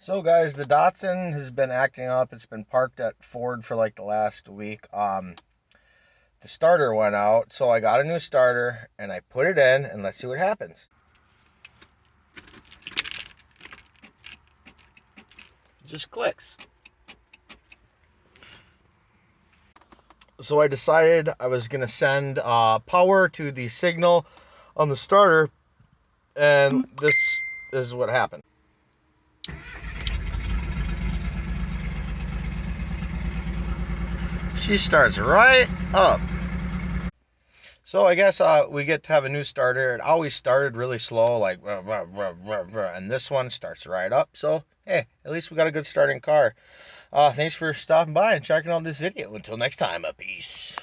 So guys, the Datsun has been acting up. It's been parked at Ford for like the last week. The starter went out, so I got a new starter and I put it in and let's see what happens. It just clicks. So I decided I was gonna send power to the signal on the starter, and this is what happened. She starts right up. So I guess we get to have a new starter. It always started really slow, like and this one starts right up. So hey, at least we got a good starting car. Thanks for stopping by and checking out this video. Until next time, peace.